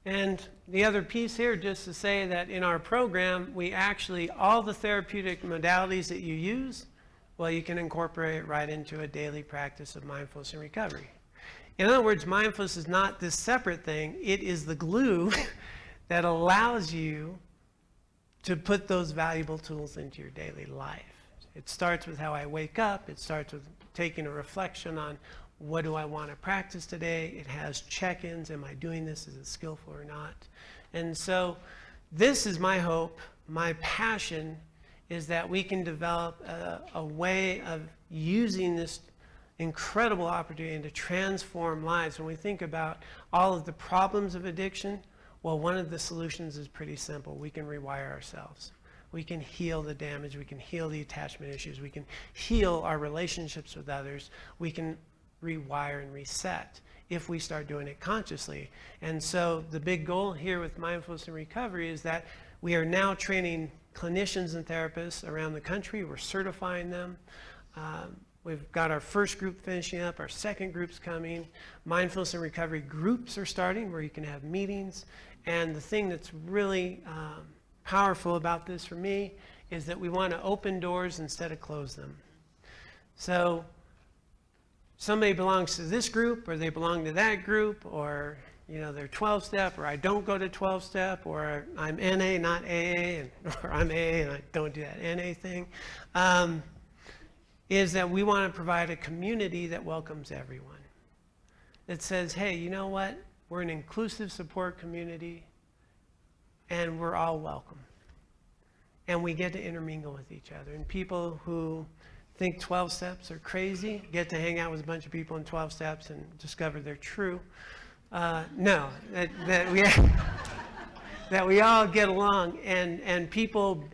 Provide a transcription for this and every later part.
And the other piece here, just to say that in our program, we actually, all the therapeutic modalities that you use, well, you can incorporate it right into a daily practice of mindfulness and recovery. In other words, mindfulness is not this separate thing. It is the glue that allows you to put those valuable tools into your daily life. It starts with how I wake up. It starts with taking a reflection on what do I want to practice today. It has check-ins. Am I doing this? Is it skillful or not? And so this is my hope, my passion, is that we can develop a way of using this incredible opportunity to transform lives. When we think about all of the problems of addiction, well, one of the solutions is pretty simple. We can rewire ourselves. We can heal the damage. We can heal the attachment issues. We can heal our relationships with others. We can rewire and reset if we start doing it consciously. And so the big goal here with mindfulness and recovery is that we are now training clinicians and therapists around the country. We're certifying them. We've got our first group finishing up, our second group's coming. Mindfulness and recovery groups are starting where you can have meetings. And the thing that's really powerful about this for me is that we want to open doors instead of close them. So somebody belongs to this group, or they belong to that group, or they're 12-step, or I don't go to 12-step, or I'm NA, not AA, or I'm AA and I don't do that NA thing, is that we want to provide a community that welcomes everyone. That says, hey, you know what? We're an inclusive support community, and we're all welcome. And we get to intermingle with each other. And people who think 12 steps are crazy get to hang out with a bunch of people in 12 steps and discover they're true. No, that we all get along, and people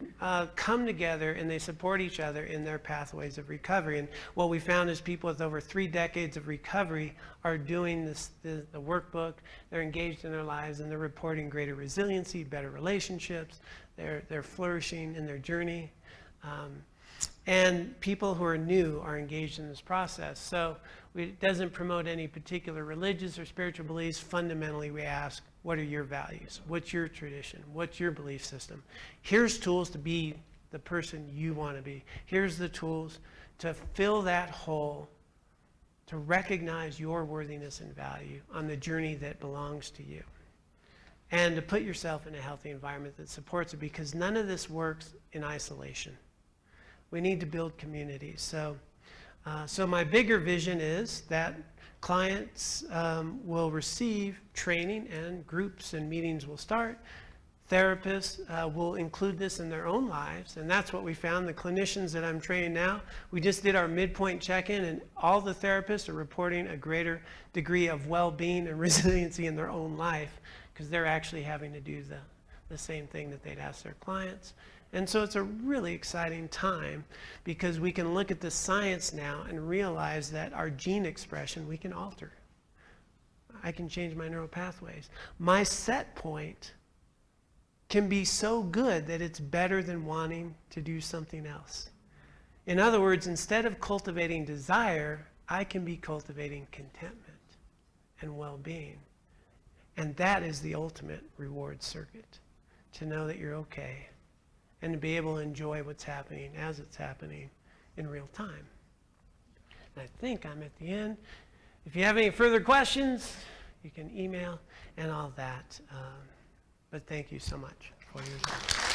come together and they support each other in their pathways of recovery. And what we found is people with over 3 decades of recovery are doing the workbook. They're engaged in their lives, and they're reporting greater resiliency, better relationships. They're flourishing in their journey. And people who are new are engaged in this process. So it doesn't promote any particular religious or spiritual beliefs. Fundamentally, we ask, what are your values? What's your tradition? What's your belief system? Here's tools to be the person you want to be. Here's the tools to fill that hole, to recognize your worthiness and value on the journey that belongs to you, and to put yourself in a healthy environment that supports it, because none of this works in isolation. We need to build communities. So my bigger vision is that clients will receive training, and groups and meetings will start. Therapists will include this in their own lives, and that's what we found. The clinicians that I'm training now, we just did our midpoint check-in, and all the therapists are reporting a greater degree of well-being and resiliency in their own life, because they're actually having to do the same thing that they'd ask their clients. And so it's a really exciting time, because we can look at the science now and realize that our gene expression we can alter. I can change my neural pathways. My set point can be so good that it's better than wanting to do something else. In other words, instead of cultivating desire, I can be cultivating contentment and well-being. And that is the ultimate reward circuit, to know that you're okay, and to be able to enjoy what's happening as it's happening in real time. And I think I'm at the end. If you have any further questions, you can email and all that. But thank you so much for your time.